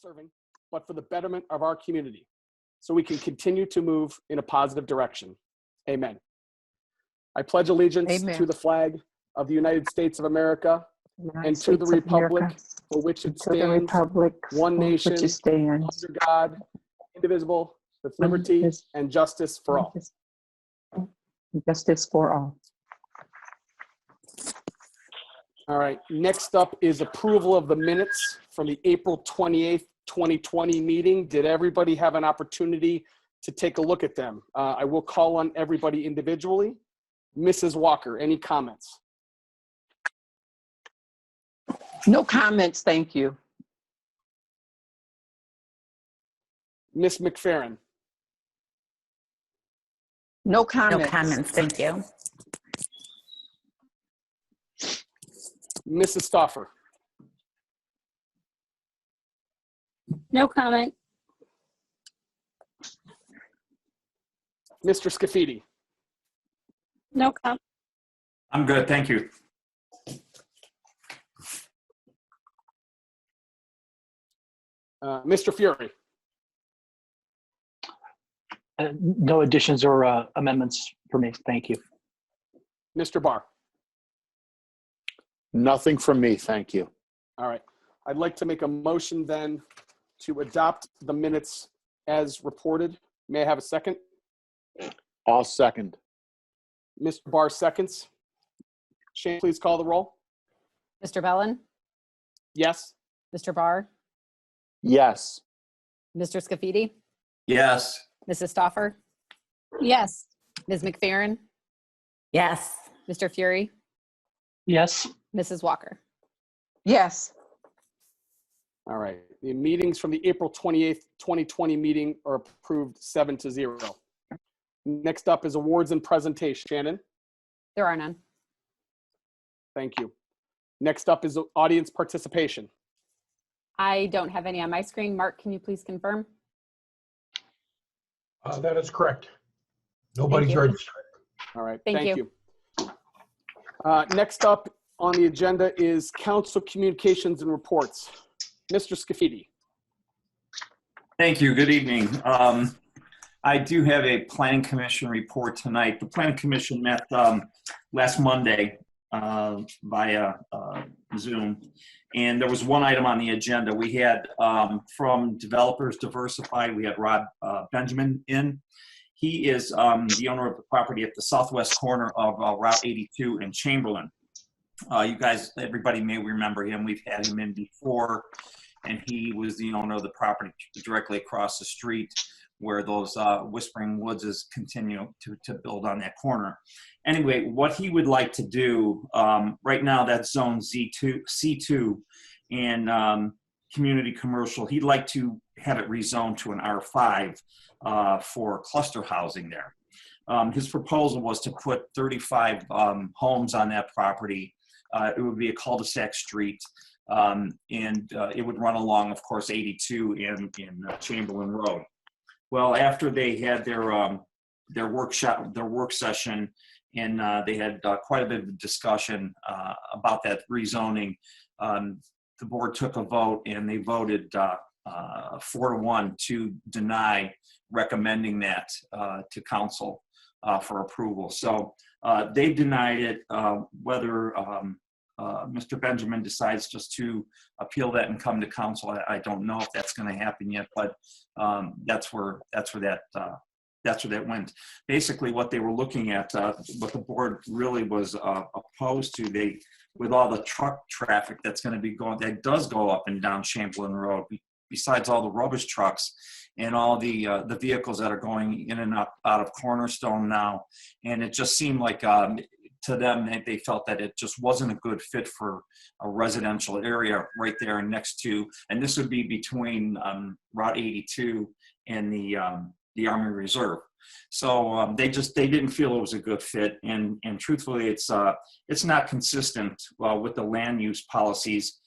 serving, but for the betterment of our community, so we can continue to move in a positive direction. Amen. I pledge allegiance to the flag of the United States of America and to the republic for which it stands, one nation, under God, indivisible, with liberty and justice for all. Justice for all. All right, next up is approval of the minutes from the April 28th, 2020 meeting. Did everybody have an opportunity to take a look at them? I will call on everybody individually. Mrs. Walker, any comments? No comments, thank you. Ms. McFerrin? No comments. No comments, thank you. Mrs. Stauffer? No comment. Mr. Scafidi? No comment. I'm good, thank you. Mr. Fury? No additions or amendments for me. Thank you. Mr. Barr? Nothing from me, thank you. All right. I'd like to make a motion then to adopt the minutes as reported. May I have a second? I'll second. Mr. Barr seconds. Shane, please call the roll. Mr. Bellin? Yes. Mr. Barr? Yes. Mr. Scafidi? Yes. Mrs. Stauffer? Yes. Ms. McFerrin? Yes. Mr. Fury? Yes. Mrs. Walker? Yes. All right. The meetings from the April 28th, 2020 meeting are approved 7-0. Next up is awards and presentation. Shannon? There are none. Thank you. Next up is audience participation. I don't have any on my screen. Mark, can you please confirm? That is correct. Nobody's registered. All right. Thank you. Next up on the agenda is council communications and reports. Mr. Scafidi. Thank you. Good evening. I do have a planning commission report tonight. The planning commission met last Monday via Zoom, and there was one item on the agenda. We had from Developers Diversified, we had Rod Benjamin in. He is the owner of the property at the southwest corner of Route 82 in Chamberlain. You guys, everybody may remember him. We've had him in before, and he was the owner of the property directly across the street where those Whispering Woods continue to build on that corner. Anyway, what he would like to do, right now that's zone C2 and community commercial. He'd like to have it rezoned to an R5 for cluster housing there. His proposal was to put 35 homes on that property. It would be a cul-de-sac street, and it would run along, of course, 82 in Chamberlain Road. Well, after they had their work session, and they had quite a bit of discussion about that rezoning, the board took a vote, and they voted 4-1 to deny recommending that to council for approval. So they denied it. Whether Mr. Benjamin decides just to appeal that and come to council, I don't know if that's going to happen yet, but that's where that went. Basically, what they were looking at, what the board really was opposed to, with all the truck traffic that's going to be going, that does go up and down Chamberlain Road, besides all the rubbish trucks and all the vehicles that are going in and out of Cornerstone now, and it just seemed like to them, they felt that it just wasn't a good fit for a residential area right there next to, and this would be between Route 82 and the Army Reserve. So they didn't feel it was a good fit, and truthfully, it's not consistent with the land use policies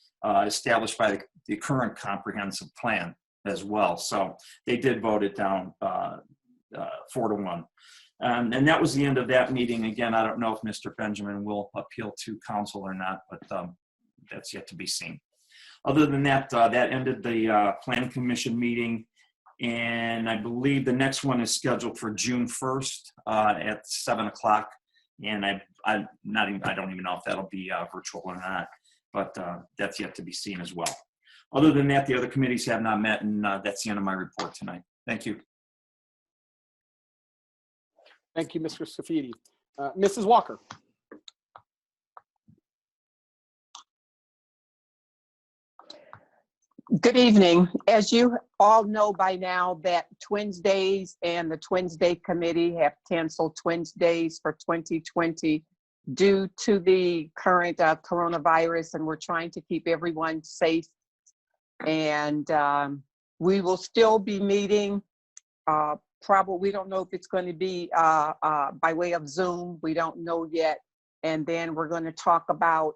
established by the current comprehensive plan as well. So they did vote it down 4-1. And that was the end of that meeting. Again, I don't know if Mr. Benjamin will appeal to council or not, but that's yet to be seen. Other than that, that ended the Planning Commission meeting. And I believe the next one is scheduled for June 1st at 7 o'clock. And I don't even know if that'll be virtual or not, but that's yet to be seen as well. Other than that, the other committees have not met, and that's the end of my report tonight. Thank you. Thank you, Mr. Safidi. Mrs. Walker. Good evening. As you all know by now that Twins Days and the Twins Day Committee have canceled Twins Days for 2020 due to the current coronavirus, and we're trying to keep everyone safe. And we will still be meeting. Probably, we don't know if it's going to be by way of Zoom. We don't know yet. And then we're going to talk about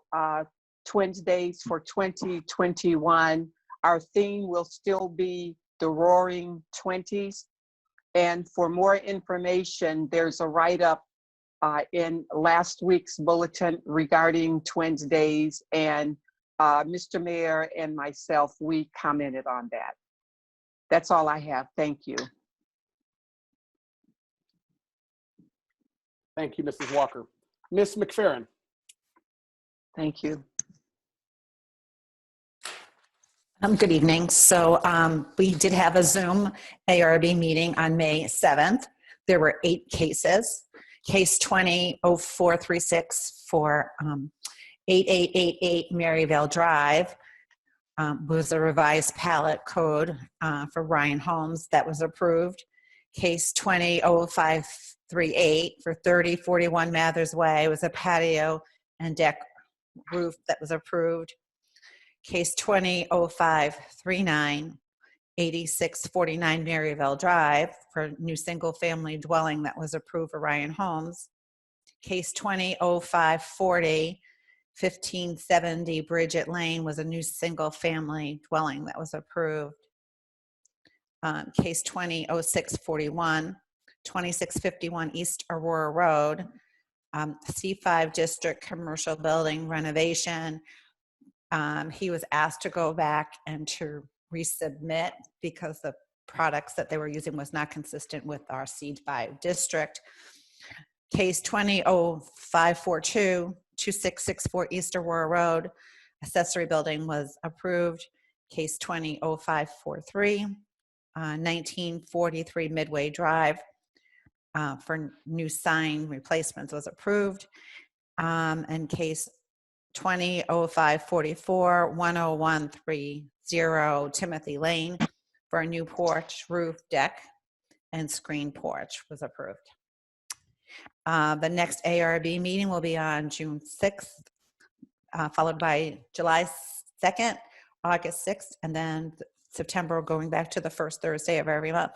Twins Days for 2021. Our theme will still be the Roaring Twenties. And for more information, there's a write-up in last week's bulletin regarding Twins Days. And Mr. Mayor and myself, we commented on that. That's all I have. Thank you. Thank you, Mrs. Walker. Ms. McFerrin. Thank you. Good evening. So we did have a Zoom ARB meeting on May 7th. There were 8 cases. Case 20-0436 for 8888 Maryvale Drive was a revised pallet code for Ryan Holmes that was approved. Case 20-0538 for 3041 Mathers Way was a patio and deck roof that was approved. Case 20-0539, 8649 Maryvale Drive for new single-family dwelling that was approved for Ryan Holmes. Case 20-0540, 1570 Bridget Lane was a new single-family dwelling that was approved. Case 20-0641, 2651 East Aurora Road, C5 District Commercial Building renovation. He was asked to go back and to resubmit because the products that they were using was not consistent with our C5 district. Case 20-0542, 2664 East Aurora Road, accessory building was approved. Case 20-0543, 1943 Midway Drive for new sign replacements was approved. And case 20-0544, 10130 Timothy Lane for a new porch, roof, deck, and screen porch was approved. The next ARB meeting will be on June 6th, followed by July 2nd, August 6th, and then September going back to the first Thursday of every month.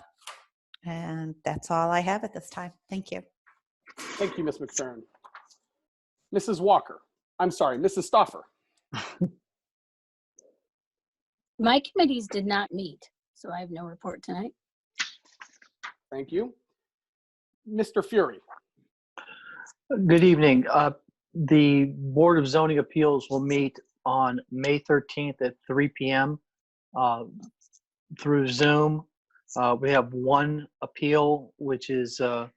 And that's all I have at this time. Thank you. Thank you, Ms. McFerrin. Mrs. Walker. I'm sorry, Mrs. Stoffer. My committees did not meet, so I have no report tonight. Thank you. Mr. Fury. Good evening. The Board of Zoning Appeals will meet on May 13th at 3 p.m. Through Zoom. We have one appeal, which is a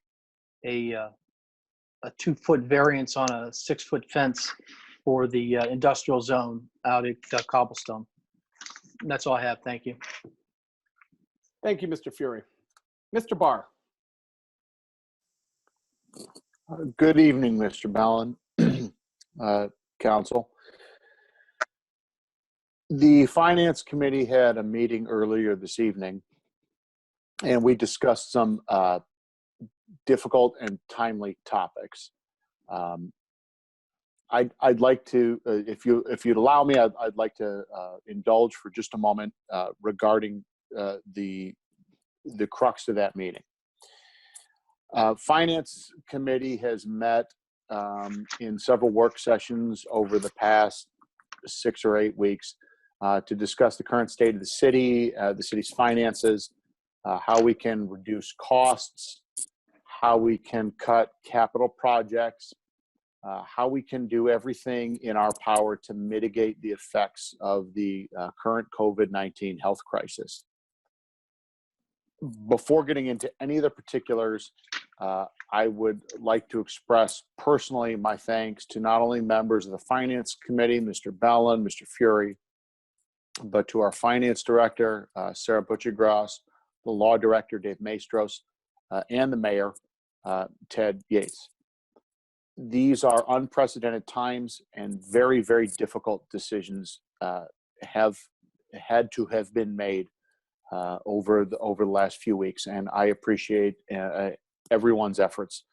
2-foot variance on a 6-foot fence for the industrial zone out at Cobblestone. And that's all I have. Thank you. Thank you, Mr. Fury. Mr. Barr. Good evening, Mr. Ballin, Council. The Finance Committee had a meeting earlier this evening, and we discussed some difficult and timely topics. I'd like to, if you'd allow me, I'd like to indulge for just a moment regarding the crux of that meeting. Finance Committee has met in several work sessions over the past 6 or 8 weeks to discuss the current state of the city's finances, how we can reduce costs, how we can cut capital projects, how we can do everything in our power to mitigate the effects of the current COVID-19 health crisis. Before getting into any of the particulars, I would like to express personally my thanks to not only members of the Finance Committee, Mr. Bellin, Mr. Fury, but to our Finance Director, Sarah Butchergross, the Law Director, Dave Maestros, and the Mayor, Ted Yates. These are unprecedented times, and very, very difficult decisions have had to have been made over the last few weeks, and I appreciate everyone's efforts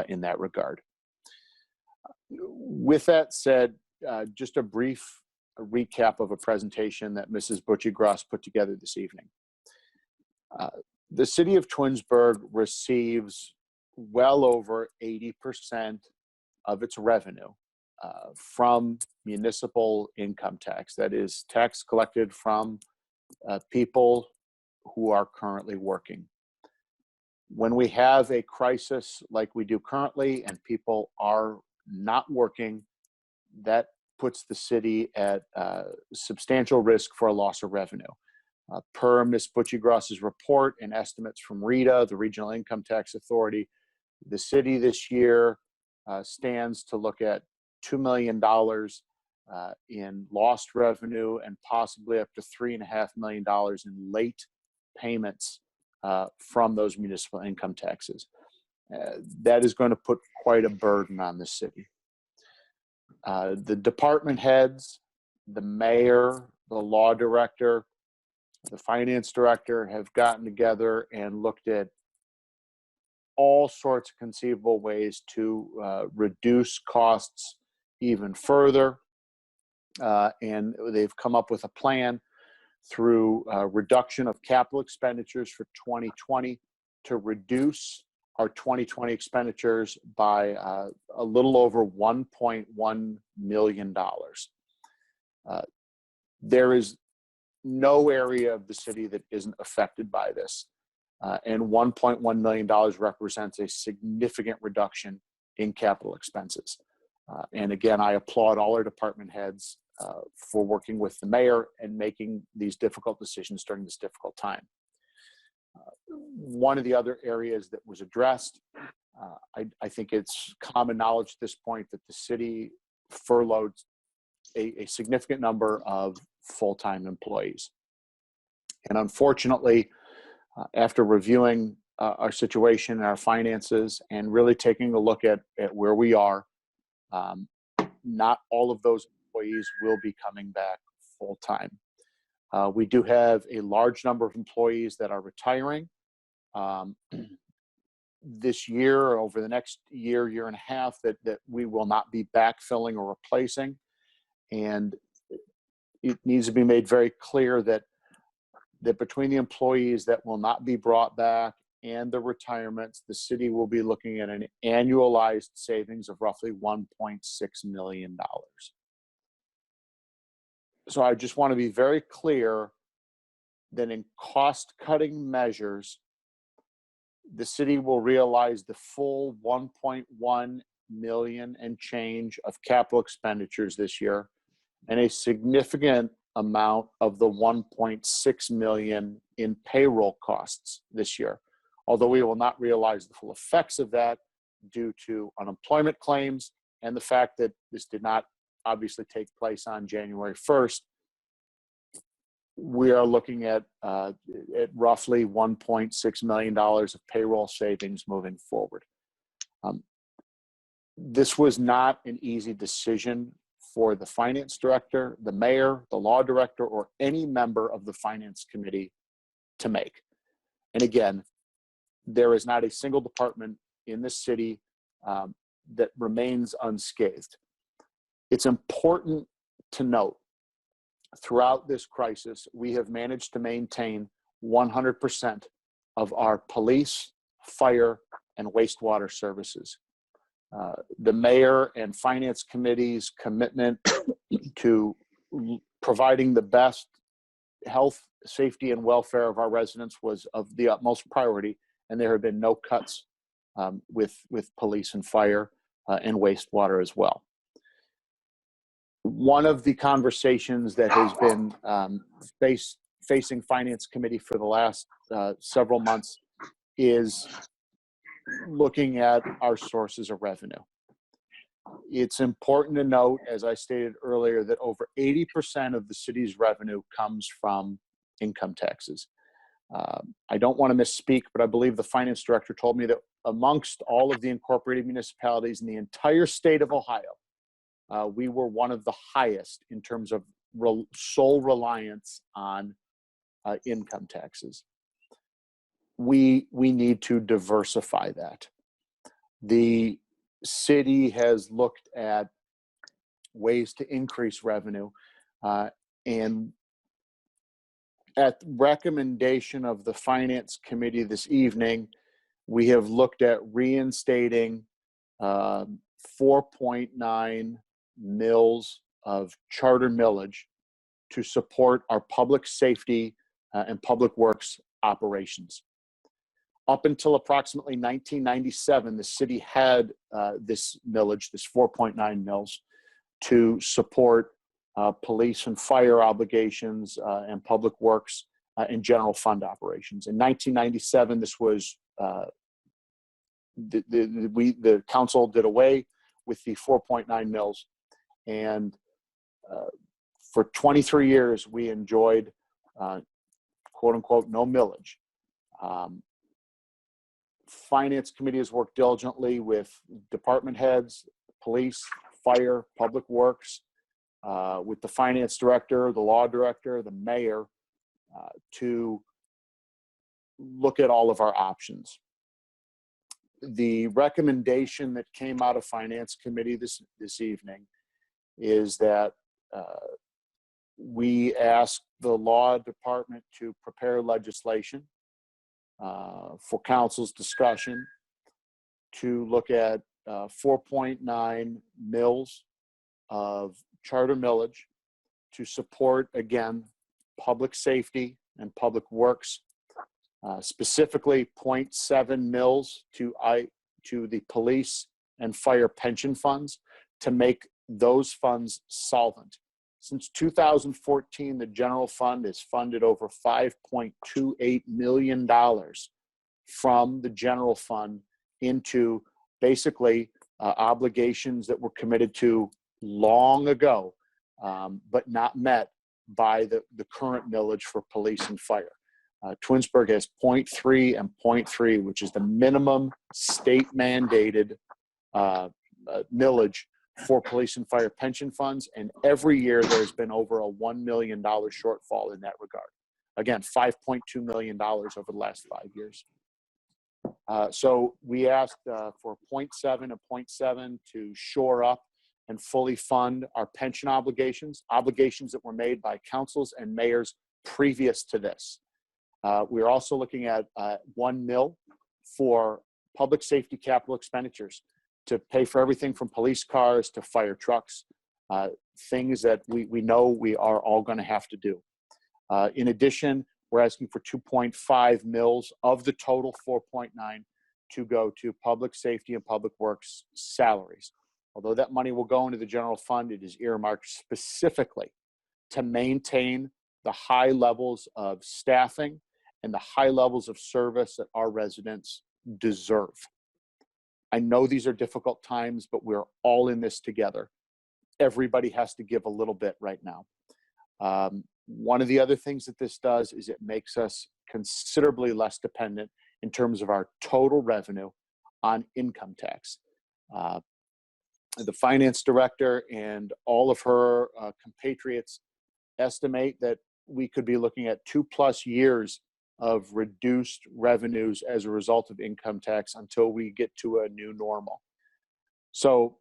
in that regard. With that said, just a brief recap of a presentation that Mrs. Butchergross put together this evening. The city of Twinsburg receives well over 80% of its revenue from municipal income tax, that is tax collected from people who are currently working. When we have a crisis like we do currently and people are not working, that puts the city at substantial risk for a loss of revenue. Per Ms. Butchergross's report and estimates from RETA, the Regional Income Tax Authority, the city this year stands to look at $2 million in lost revenue and possibly up to $3.5 million in late payments from those municipal income taxes. That is going to put quite a burden on the city. The department heads, the mayor, the law director, the finance director have gotten together and looked at all sorts of conceivable ways to reduce costs even further. And they've come up with a plan through reduction of capital expenditures for 2020 to reduce our 2020 expenditures by a little over $1.1 million. There is no area of the city that isn't affected by this. And $1.1 million represents a significant reduction in capital expenses. And again, I applaud all our department heads for working with the mayor and making these difficult decisions during this difficult time. One of the other areas that was addressed, I think it's common knowledge at this point that the city furloughed a significant number of full-time employees. And unfortunately, after reviewing our situation and our finances and really taking a look at where we are, not all of those employees will be coming back full-time. We do have a large number of employees that are retiring this year or over the next year, year and a half that we will not be backfilling or replacing. And it needs to be made very clear that between the employees that will not be brought back and the retirements, the city will be looking at an annualized savings of roughly $1.6 million. So I just want to be very clear that in cost-cutting measures, the city will realize the full $1.1 million and change of capital expenditures this year, and a significant amount of the $1.6 million in payroll costs this year. Although we will not realize the full effects of that due to unemployment claims and the fact that this did not obviously take place on January 1st, we are looking at roughly $1.6 million of payroll savings moving forward. This was not an easy decision for the finance director, the mayor, the law director, or any member of the finance committee to make. And again, there is not a single department in this city that remains unscathed. It's important to note, throughout this crisis, we have managed to maintain 100% of our police, fire, and wastewater services. The mayor and finance committee's commitment to providing the best health, safety, and welfare of our residents was of the utmost priority, and there have been no cuts with police and fire. and wastewater as well. One of the conversations that has been facing Finance Committee for the last several months is looking at our sources of revenue. It's important to note, as I stated earlier, that over 80% of the city's revenue comes from income taxes. I don't want to misspeak, but I believe the finance director told me that amongst all of the incorporated municipalities in the entire state of Ohio, we were one of the highest in terms of sole reliance on income taxes. We need to diversify that. The city has looked at ways to increase revenue, and at recommendation of the Finance Committee this evening, we have looked at reinstating 4.9 mills of charter millage to support our public safety and public works operations. Up until approximately 1997, the city had this millage, this 4.9 mills, to support police and fire obligations and public works and general fund operations. In 1997, this was the council did away with the 4.9 mills, and for 23 years we enjoyed quote unquote no millage. Finance Committee has worked diligently with department heads, police, fire, public works, with the finance director, the law director, the mayor, to look at all of our options. The recommendation that came out of Finance Committee this evening is that we ask the law department to prepare legislation for council's discussion to look at 4.9 mills of charter millage to support, again, public safety and public works, specifically 0.7 mills to the police and fire pension funds to make those funds solvent. Since 2014, the general fund has funded over $5.28 million from the general fund into basically obligations that were committed to long ago, but not met by the current millage for police and fire. Twinsburg has 0.3 and 0.3, which is the minimum state mandated millage for police and fire pension funds. And every year there's been over a $1 million shortfall in that regard. Again, $5.2 million over the last 5 years. So we asked for 0.7 and 0.7 to shore up and fully fund our pension obligations that were made by councils and mayors previous to this. We're also looking at 1 mil for public safety capital expenditures to pay for everything from police cars to fire trucks, things that we know we are all going to have to do. In addition, we're asking for 2.5 mils of the total 4.9 to go to public safety and public works salaries. Although that money will go into the general fund, it is earmarked specifically to maintain the high levels of staffing and the high levels of service that our residents deserve. I know these are difficult times, but we're all in this together. Everybody has to give a little bit right now. One of the other things that this does is it makes us considerably less dependent in terms of our total revenue on income tax. The finance director and all of her compatriots estimate that we could be looking at 2+ years of reduced revenues as a result of income tax until we get to a new normal. So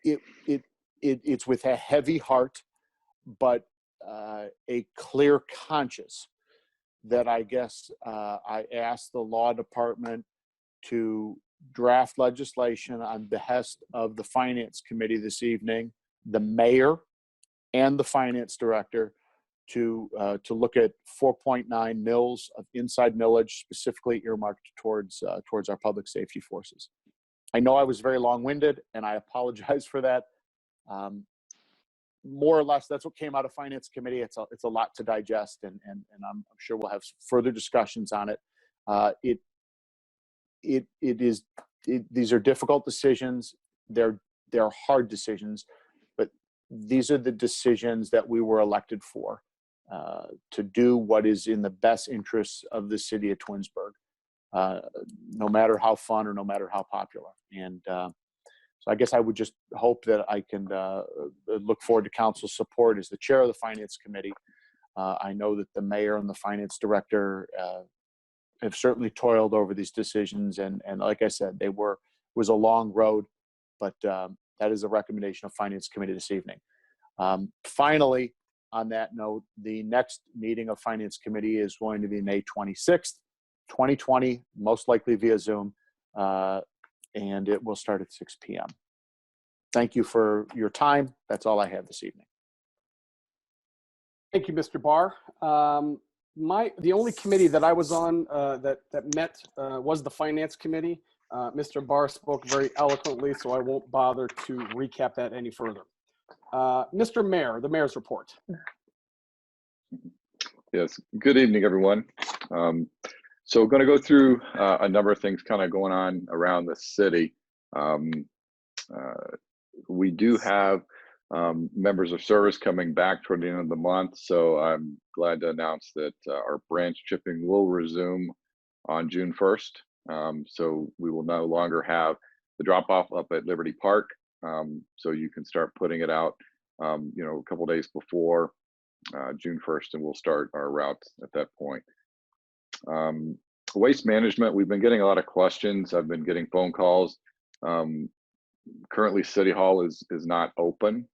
it's with a heavy heart, but a clear conscience that I guess I asked the law department to draft legislation on behest of the finance committee this evening, the mayor and the finance director, to look at 4.9 mils of inside millage specifically earmarked towards our public safety forces. I know I was very long-winded, and I apologize for that. More or less, that's what came out of Finance Committee. It's a lot to digest, and I'm sure we'll have further discussions on it. These are difficult decisions. They're hard decisions, but these are the decisions that we were elected for, to do what is in the best interests of the city of Twinsburg, no matter how fun or no matter how popular. And so I guess I would just hope that I can look forward to council's support as the chair of the Finance Committee. I know that the mayor and the finance director have certainly toiled over these decisions, and like I said, was a long road, but that is a recommendation of Finance Committee this evening. Finally, on that note, the next meeting of Finance Committee is going to be May 26th, 2020, most likely via Zoom, and it will start at 6 p.m. Thank you for your time. That's all I have this evening. Thank you, Mr. Barr. The only committee that I was on that met was the Finance Committee. Mr. Barr spoke very eloquently, so I won't bother to recap that any further. Mr. Mayor, the mayor's report. Yes, good evening, everyone. So going to go through a number of things kind of going on around the city. We do have members of service coming back toward the end of the month, so I'm glad to announce that our branch chipping will resume on June 1st. So we will no longer have the drop-off up at Liberty Park, so you can start putting it out a couple days before June 1st, and we'll start our routes at that point. Waste management, we've been getting a lot of questions. I've been getting phone calls. Currently, City Hall is not open.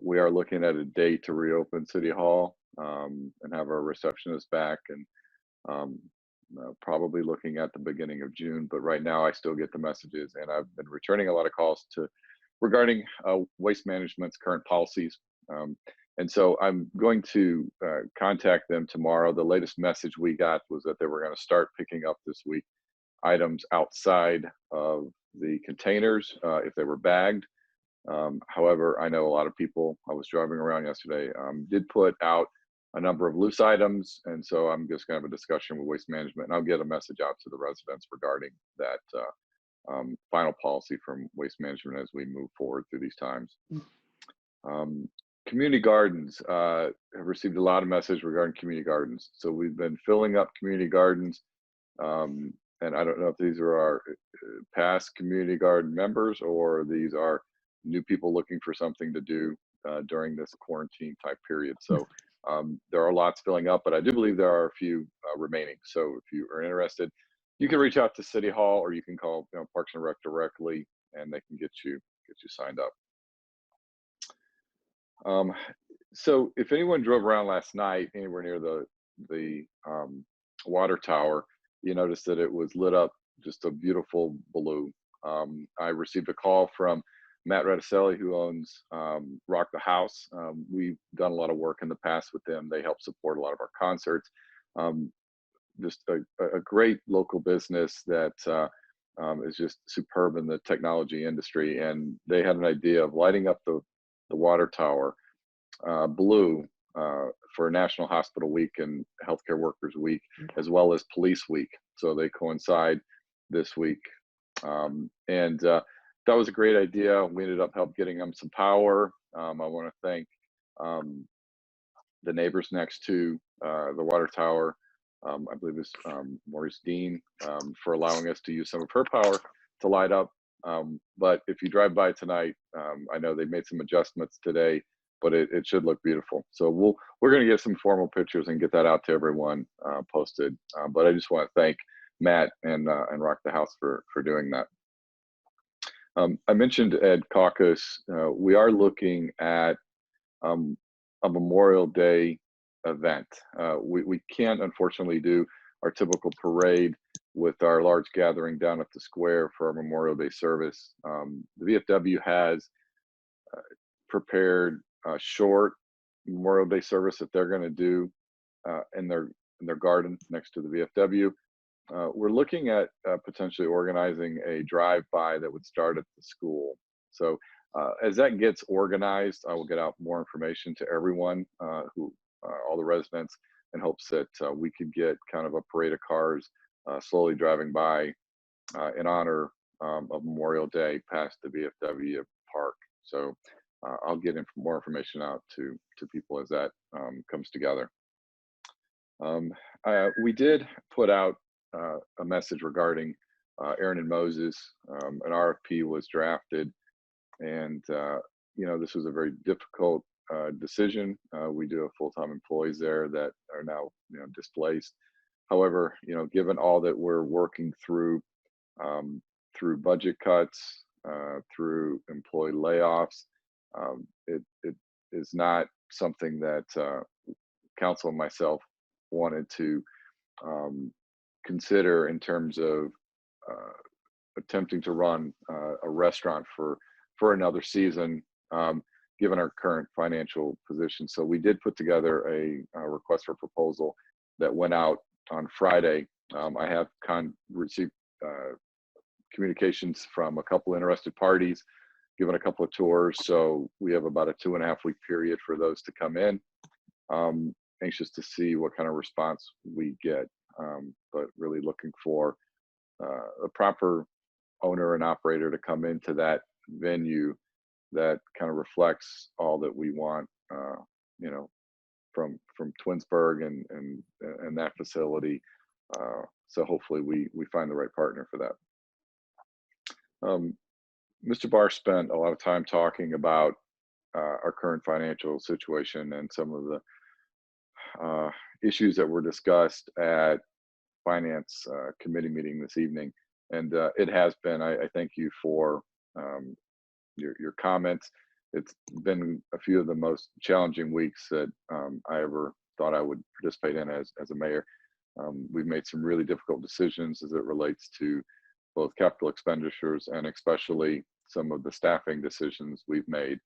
We are looking at a date to reopen City Hall and have our receptionist back, and probably looking at the beginning of June. But right now, I still get the messages, and I've been returning a lot of calls regarding waste management's current policies. And so I'm going to contact them tomorrow. The latest message we got was that they were going to start picking up this week items outside of the containers if they were bagged. However, I know a lot of people, I was driving around yesterday, did put out a number of loose items. And so I'm just going to have a discussion with Waste Management, and I'll get a message out to the residents regarding that final policy from Waste Management as we move forward through these times. Community gardens have received a lot of message regarding community gardens. So we've been filling up community gardens. And I don't know if these are our past community garden members or these are new people looking for something to do during this quarantine type period. So there are lots filling up, but I do believe there are a few remaining. So if you are interested, you can reach out to City Hall, or you can call Parks and Rec directly, and they can get you signed up. So if anyone drove around last night anywhere near the water tower, you noticed that it was lit up just a beautiful blue. I received a call from Matt Reticelli, who owns Rock the House. We've done a lot of work in the past with them. They help support a lot of our concerts. Just a great local business that is just superb in the technology industry. And they had an idea of lighting up the water tower blue for National Hospital Week and Healthcare Workers Week, as well as Police Week. So they coincide this week. And that was a great idea. We ended up getting them some power. I want to thank the neighbors next to the water tower. I believe it's Maurice Dean, for allowing us to use some of her power to light up. But if you drive by tonight, I know they made some adjustments today, but it should look beautiful. So we're going to get some formal pictures and get that out to everyone posted. But I just want to thank Matt and Rock the House for doing that. I mentioned at caucus, we are looking at a Memorial Day event. We can't unfortunately do our typical parade with our large gathering down at the square for our Memorial Day service. The VFW has prepared a short Memorial Day service that they're going to do in their garden next to the VFW. we're looking at potentially organizing a drive-by that would start at the school. So as that gets organized, I will get out more information to everyone, all the residents, in hopes that we could get kind of a parade of cars slowly driving by in honor of Memorial Day past the VFW Park. So I'll get more information out to people as that comes together. We did put out a message regarding Aaron and Moses. An RFP was drafted, and this was a very difficult decision. We do have full-time employees there that are now displaced. However, given all that we're working through budget cuts, through employee layoffs, it is not something that council and myself wanted to consider in terms of attempting to run a restaurant for another season, given our current financial position. So we did put together a request for proposal that went out on Friday. I have received communications from a couple interested parties, given a couple of tours. So we have about a 2.5 week period for those to come in. Anxious to see what kind of response we get, but really looking for a proper owner and operator to come into that venue that kind of reflects all that we want, from Twinsburg and that facility. So hopefully we find the right partner for that. Mr. Barr spent a lot of time talking about our current financial situation and some of the issues that were discussed at Finance Committee meeting this evening. And it has been, I thank you for your comments. It's been a few of the most challenging weeks that I ever thought I would participate in as a mayor. We've made some really difficult decisions as it relates to both capital expenditures and especially some of the staffing decisions we've made.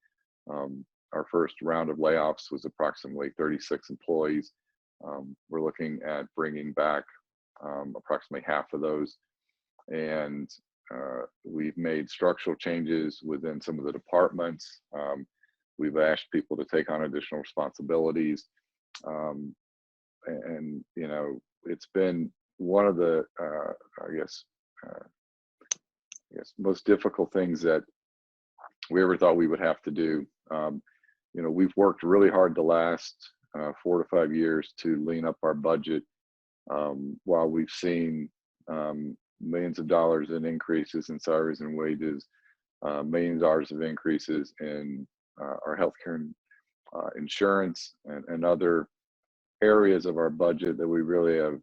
Our first round of layoffs was approximately 36 employees. We're looking at bringing back approximately half of those. And we've made structural changes within some of the departments. We've asked people to take on additional responsibilities. And it's been one of the, I guess, most difficult things that we ever thought we would have to do. We've worked really hard the last 4 to 5 years to lean up our budget, while we've seen millions of dollars in increases in salaries and wages, millions of dollars of increases in our healthcare and insurance and other areas of our budget that we really have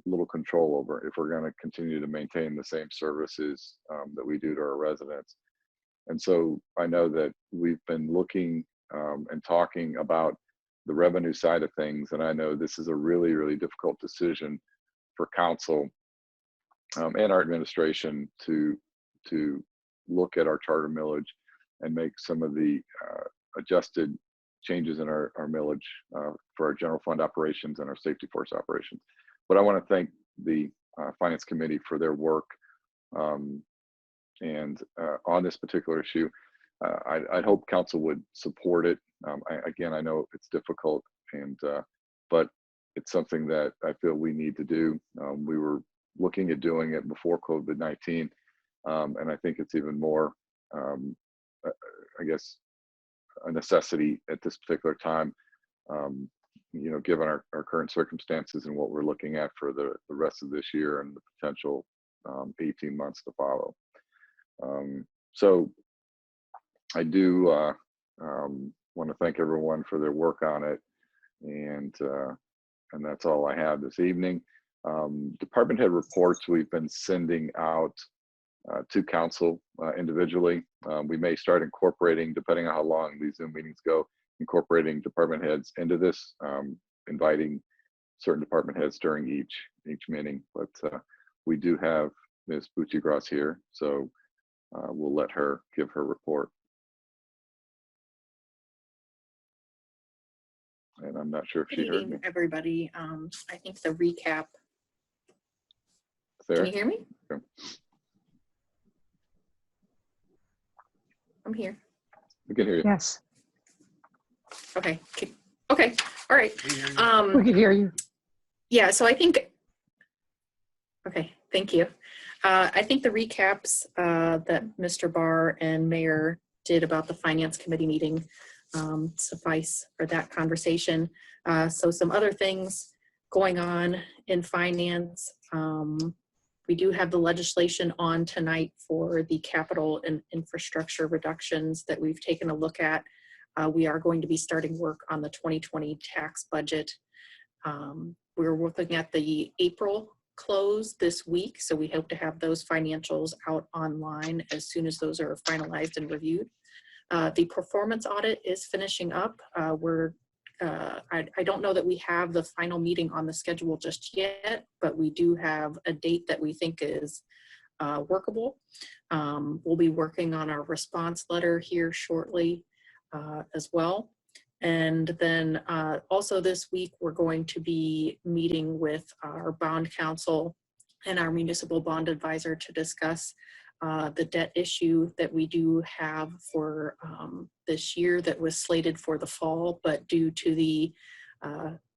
little control over if we're going to continue to maintain the same services that we do to our residents. And so I know that we've been looking and talking about the revenue side of things, and I know this is a really, really difficult decision for council and our administration to look at our charter millage and make some of the adjusted changes in our millage for our general fund operations and our safety force operations. But I want to thank the Finance Committee for their work. And on this particular issue, I hope council would support it. I know it's difficult, but it's something that I feel we need to do. We were looking at doing it before COVID-19, and I think it's even more, I guess, a necessity at this particular time, given our current circumstances and what we're looking at for the rest of this year and the potential 18 months to follow. So I do want to thank everyone for their work on it, and that's all I have this evening. Department head reports we've been sending out to council individually. We may start incorporating, depending on how long these Zoom meetings go, incorporating department heads into this, inviting certain department heads during each meeting. But we do have Ms. Bucci-Gross here, so we'll let her give her report. And I'm not sure if she heard me. Everybody. I think the recap there. Can you hear me? Okay. I'm here. We can hear you. Yes, Okay. Okay. All right. we can hear you. Yeah, so I think, okay, thank you. I think the recaps that Mr. Barr and Mayor did about the Finance Committee meeting suffice for that conversation. So some other things going on in finance. We do have the legislation on tonight for the capital and infrastructure reductions that we've taken a look at. We are going to be starting work on the 2020 tax budget. We're looking at the April close this week, so we hope to have those financials out online as soon as those are finalized and reviewed. The performance audit is finishing up. I don't know that we have the final meeting on the schedule just yet, but we do have a date that we think is workable. We'll be working on our response letter here shortly as well. And then also this week, we're going to be meeting with our bond counsel and our municipal bond advisor to discuss the debt issue that we do have for this year that was slated for the fall, but due to the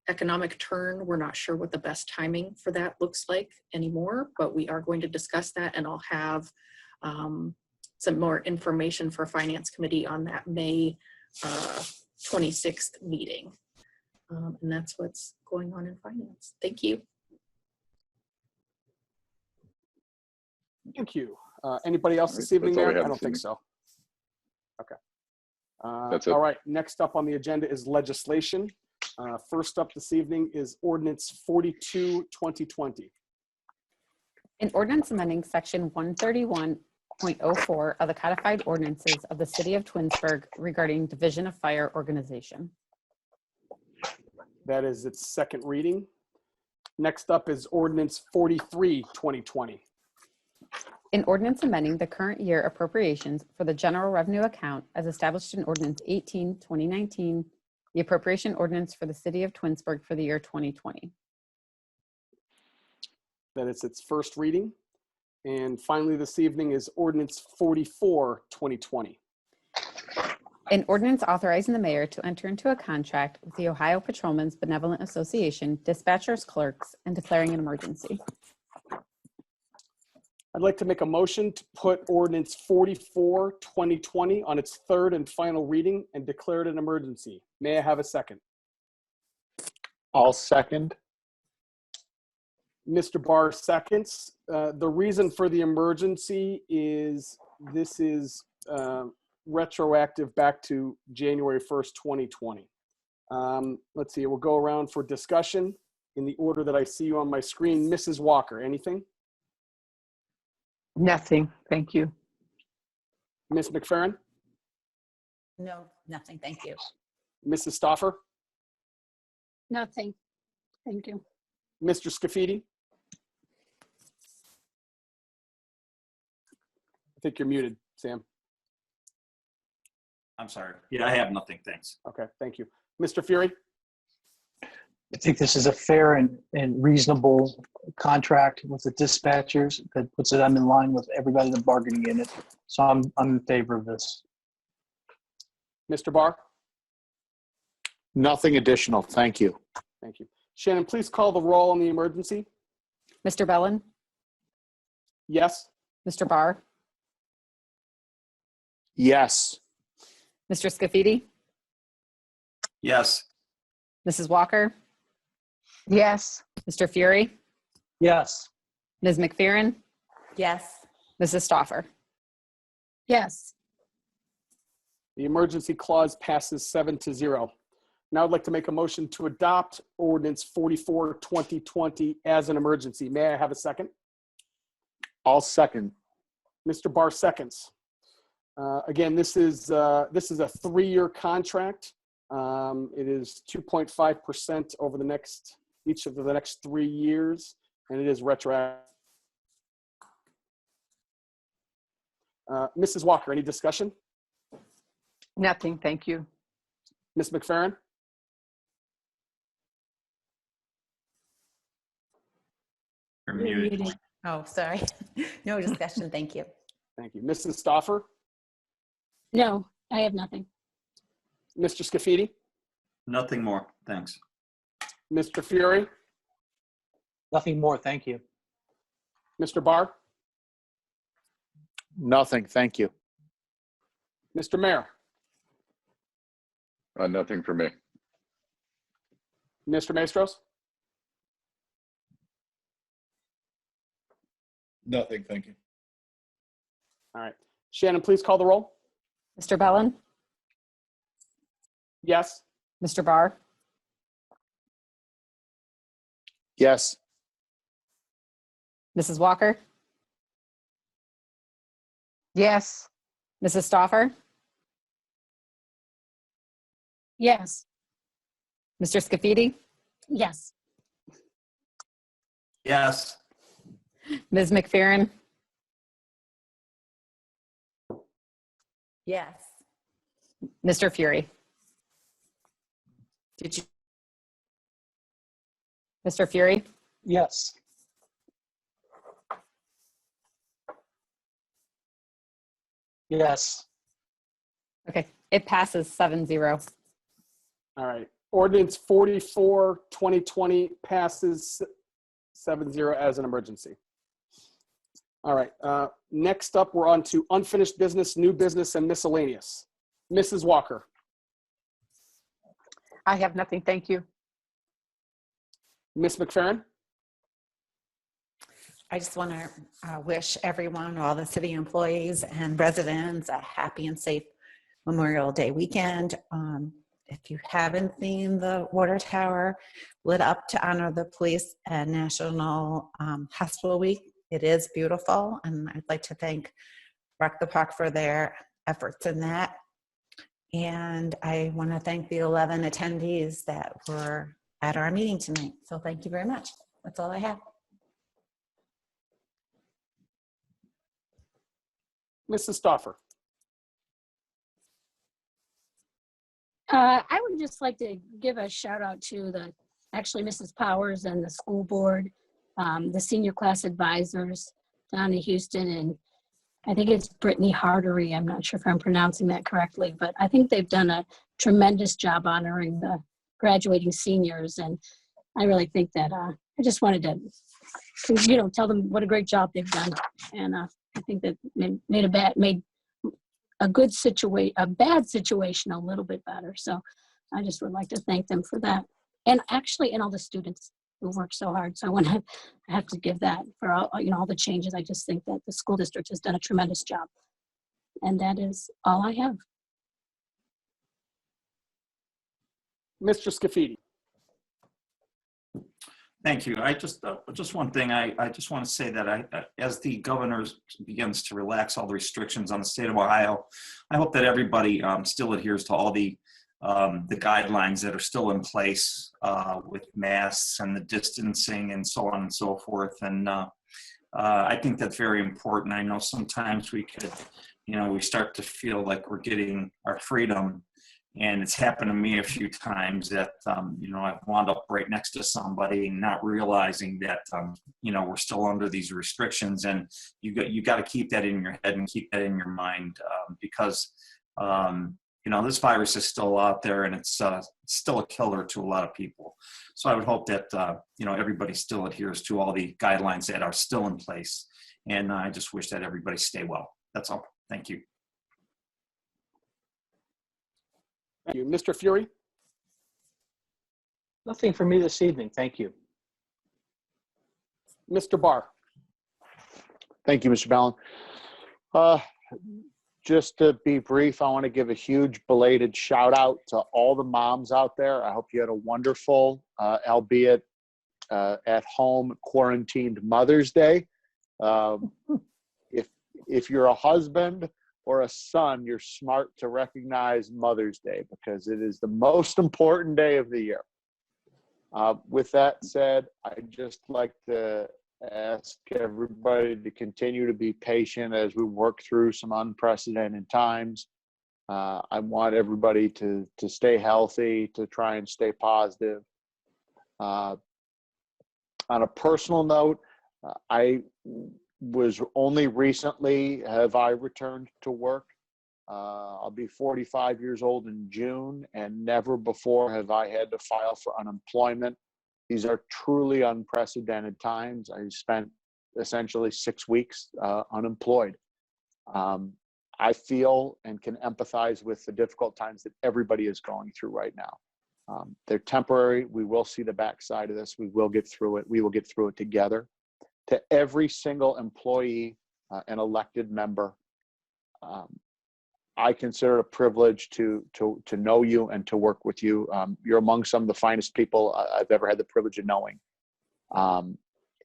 economic turn, we're not sure what the best timing for that looks like anymore, but we are going to discuss that, and I'll have some more information for Finance Committee on that May 26th meeting. And that's what's going on in finance. Thank you. Thank you. Anybody else this evening, Mayor? I don't think so. Okay. That's it. All right, next up on the agenda is legislation. First up this evening is Ordinance 42, 2020. An ordinance amending section 131.04 of the codified ordinances of the city of Twinsburg regarding division of fire organization. That is its second reading. Next up is Ordinance 43, 2020. An ordinance amending the current year appropriations for the general revenue account as established in Ordinance 18, 2019, the appropriation ordinance for the city of Twinsburg for the year 2020. That is its first reading. And finally this evening is Ordinance 44, 2020. An ordinance authorizing the mayor to enter into a contract with the Ohio Patrolmen's Benevolent Association, dispatchers, clerks, and declaring an emergency. I'd like to make a motion to put Ordinance 44, 2020 on its third and final reading and declare it an emergency. May I have a second? I'll second. Mr. Barr seconds. The reason for the emergency is this is retroactive back to January 1st, 2020. Let's see, we'll go around for discussion in the order that I see you on my screen. Mrs. Walker, anything? Nothing, thank you. Ms. McFerrin? No, nothing. Thank you. Mrs. Stoffer? Nothing. Thank you. Mr. Scafidi? I think you're muted, Sam. I'm sorry. Yeah, I have nothing. Thanks. Okay, thank you. Mr. Fury? I think this is a fair and reasonable contract with the dispatchers that puts them in line with everybody that's bargaining in it. So I'm in favor of this. Mr. Barr? Nothing additional. Thank you. Thank you. Shannon, please call the roll on the emergency. Mr. Bellin? Yes. Mr. Barr? Yes. Mr. Scafidi? Yes. Mrs. Walker? Yes, Mr. Fury? Yes. Ms. McFerrin? Yes. Mrs. Stoffer? Yes. The emergency clause passes 7-0. Now I'd like to make a motion to adopt Ordinance 44, 2020 as an emergency. May I have a second? I'll second. Mr. Barr seconds. Again, this is a 3-year contract. It is 2.5% over each of the next 3 years, and it is retroactive. Mrs. Walker, any discussion? nothing, thank you. Ms. McFerrin? You're muted. Oh, sorry. No discussion. Thank you. Thank you. Mrs. Stoffer? No, I have nothing. Mr. Scafidi? Nothing more. Thanks. Mr. Fury? Nothing more, thank you. Mr. Barr? Nothing, thank you. Mr. Mayor? Nothing for me. Mr. Maestros? Nothing, thank you. All right. Shannon, please call the roll. Mr. Bellin, Yes. Mr. Barr, Yes. Mrs. Walker, Yes. Mrs. Stoffer, Yes. Mr. Scafidi, Yes. Yes. Ms. McPherron, Yes. Mr. Fury. Did you? Mr. Fury, Yes. Yes. okay, it passes 7-0. All right. Ordinance 44, 2020 passes 7-0 as an emergency. All right. Next up, we're on to unfinished business, new business, and miscellaneous. Mrs. Walker. I have nothing, thank you. Ms. McFerrin. I just want to wish everyone, all the city employees and residents, a happy and safe Memorial Day weekend. If you haven't seen the water tower lit up to honor the police and National Hospital Week, it is beautiful. And I'd like to thank Rock the Park for their efforts in that. And I want to thank the 11 attendees that were at our meeting tonight. So thank you very much. That's all I have. Mrs. Stoffer. I would just like to give a shout out to actually Mrs. Powers and the school board, the senior class advisors, Donna Houston, and I think it's Brittany Hardery. I'm not sure if I'm pronouncing that correctly, but I think they've done a tremendous job honoring the graduating seniors. And I really think that I just wanted to, tell them what a great job they've done. And I think that made a bad situation a little bit better. So I just would like to thank them for that. And all the students who worked so hard. So I have to give that for all the changes. I just think that the school district has done a tremendous job. And that is all I have. Mr. Scafidi. Thank you. Just one thing. I just want to say that as the governor begins to relax all the restrictions on the state of Ohio, I hope that everybody still adheres to all the guidelines that are still in place with masks and the distancing and so on and so forth. And I think that's very important. I know sometimes we start to feel like we're getting our freedom. And it's happened to me a few times that, I've wound up right next to somebody and not realizing that, we're still under these restrictions. And you got to keep that in your head and keep that in your mind because, this virus is still out there and it's still a killer to a lot of people. So I would hope that, everybody still adheres to all the guidelines that are still in place. And I just wish that everybody stay well. That's all. Thank you. Thank you. Mr. Fury. Nothing for me this evening, thank you. Mr. Barr. Thank you, Mr. Ballin. Just to be brief, I want to give a huge belated shout out to all the moms out there. I hope you had a wonderful, albeit at home quarantined Mother's Day. If you're a husband or a son, you're smart to recognize Mother's Day because it is the most important day of the year. With that said, I'd just like to ask everybody to continue to be patient as we work through some unprecedented times. I want everybody to stay healthy, to try and stay positive. On a personal note, I was only recently have I returned to work. I'll be 45 years old in June, and never before have I had to file for unemployment. These are truly unprecedented times. I spent essentially 6 weeks unemployed. I feel and can empathize with the difficult times that everybody is going through right now. They're temporary. We will see the backside of this. We will get through it. We will get through it together. To every single employee and elected member, I consider it a privilege to know you and to work with you. You're among some of the finest people I've ever had the privilege of knowing.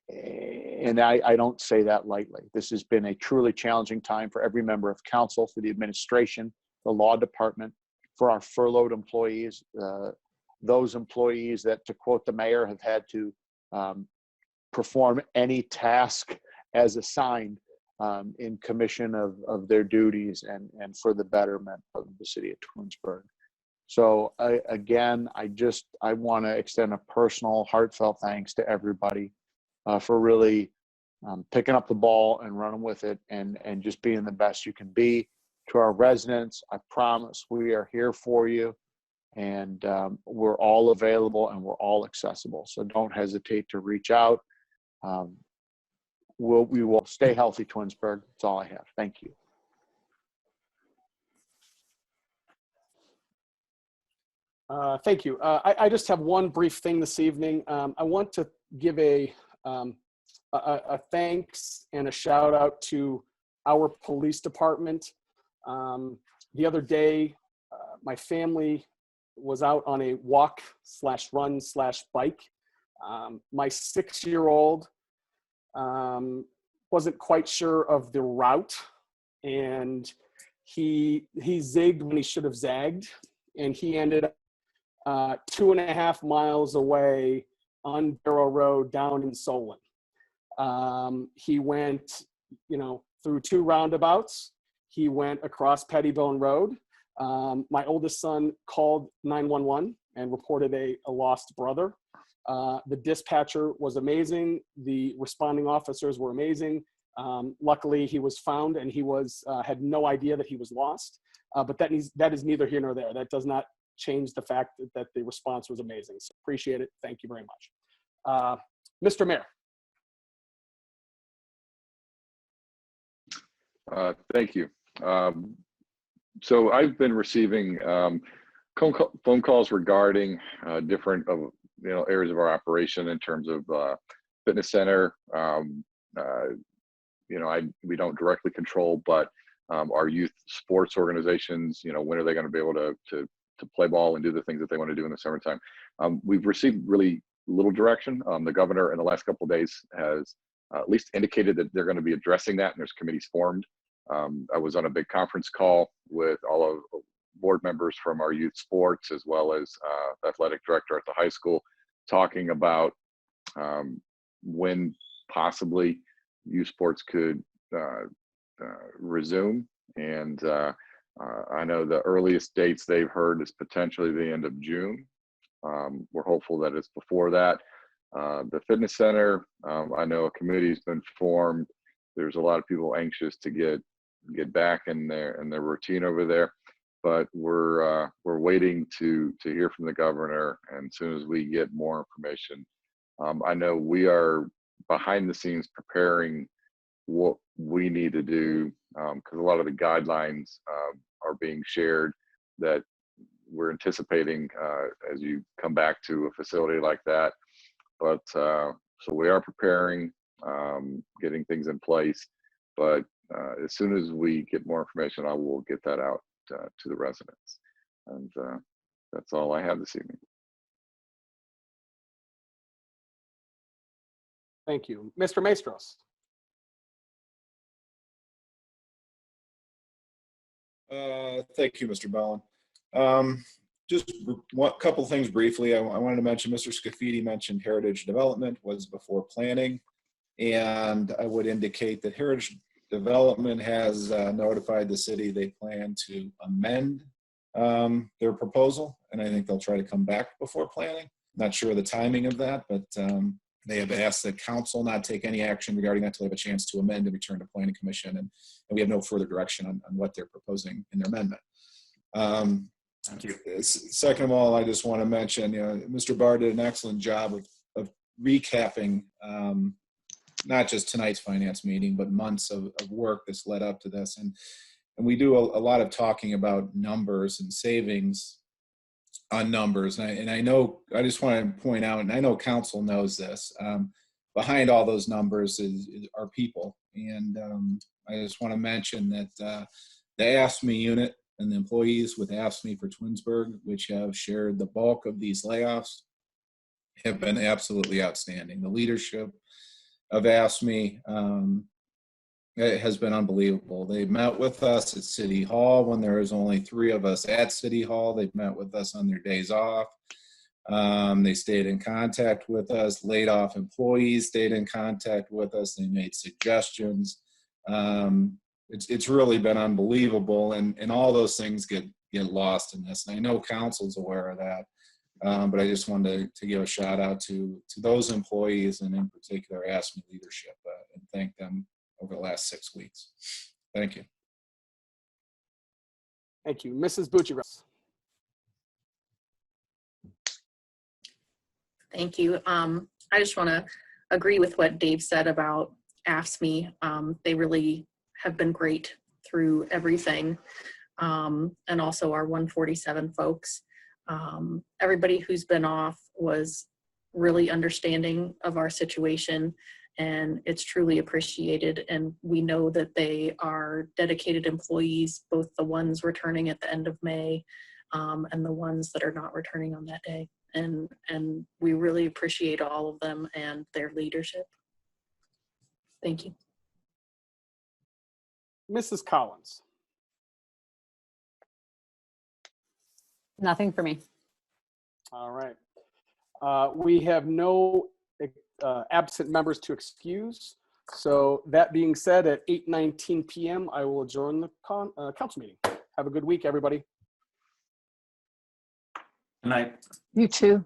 And I don't say that lightly. This has been a truly challenging time for every member of council, for the administration, the law department, for our furloughed employees, those employees that, to quote the mayor, have had to perform any task as assigned in commission of their duties and for the betterment of the city of Twinsburg. So again, I want to extend a personal, heartfelt thanks to everybody for really picking up the ball and running with it and just being the best you can be. To our residents, I promise we are here for you, and we're all available and we're all accessible. So don't hesitate to reach out. We will stay healthy, Twinsburg. That's all I have. Thank you. Thank you. I just have one brief thing this evening. I want to give a thanks and a shout out to our police department. The other day, my family was out on a walk/run/bike. My 6-year-old wasn't quite sure of the route, and he zigged when he should have zagged, and he ended up 2.5 miles away on Barrow Road down in Solon. He went, through 2 roundabouts. He went across Pettibone Road. My oldest son called 911 and reported a lost brother. The dispatcher was amazing. The responding officers were amazing. Luckily, he was found, and he had no idea that he was lost. But that is neither here nor there. That does not change the fact that the response was amazing. So appreciate it. Thank you very much. Mr. Mayor. Thank you. So I've been receiving phone calls regarding different areas of our operation in terms of fitness center. We don't directly control, but our youth sports organizations, when are they going to be able to play ball and do the things that they want to do in the summertime? We've received really little direction. The governor in the last couple of days has at least indicated that they're going to be addressing that, and there's committees formed. I was on a big conference call with all of board members from our youth sports, as well as the athletic director at the high school, talking about when possibly youth sports could resume. And I know the earliest dates they've heard is potentially the end of June. We're hopeful that it's before that. The fitness center, I know a committee's been formed. There's a lot of people anxious to get back in their routine over there, but we're waiting to hear from the governor. And as soon as we get more information, I know we are behind the scenes preparing what we need to do, because a lot of the guidelines are being shared that we're anticipating as you come back to a facility like that. But so we are preparing, getting things in place, but as soon as we get more information, I will get that out to the residents. And that's all I have this evening. Thank you. Mr. Maestros. Thank you, Mr. Ballin. Just a couple things briefly. I wanted to mention Mr. Scafidi mentioned heritage development was before planning, and I would indicate that heritage development has notified the city they plan to amend their proposal, and I think they'll try to come back before planning. Not sure of the timing of that, but They have asked the council not take any action regarding that until they have a chance to amend and return to planning commission. And we have no further direction on what they're proposing in their amendment. Thank you. Second of all, I just want to mention, Mr. Barr did an excellent job of recapping not just tonight's finance meeting, but months of work that's led up to this. And we do a lot of talking about numbers and savings on numbers. And I know, I just want to point out, and I know council knows this, behind all those numbers is our people. And I just want to mention that the AFSCME unit and the employees with AFSCME for Twinsburg, which have shared the bulk of these layoffs, have been absolutely outstanding. The leadership of AFSCME it has been unbelievable. They met with us at City Hall when there was only 3 of us at City Hall. They've met with us on their days off. They stayed in contact with us. Laid off employees stayed in contact with us. They made suggestions. It's really been unbelievable, and all those things get lost in this. And I know council's aware of that, but I just wanted to give a shout out to those employees, and in particular AFSCME leadership, and thank them over the last 6 weeks. Thank you. Thank you. Mrs. Bucci. Thank you. I just want to agree with what Dave said about AFSCME. They really have been great through everything. And also our 147 folks. Everybody who's been off was really understanding of our situation, and it's truly appreciated. And we know that they are dedicated employees, both the ones returning at the end of May and the ones that are not returning on that day. And we really appreciate all of them and their leadership. Thank you. Mrs. Collins. Nothing for me. All right. We have no absent members to excuse. So that being said, at 8:19 p.m., I will adjourn the council meeting. Have a good week, everybody. Good night. You too.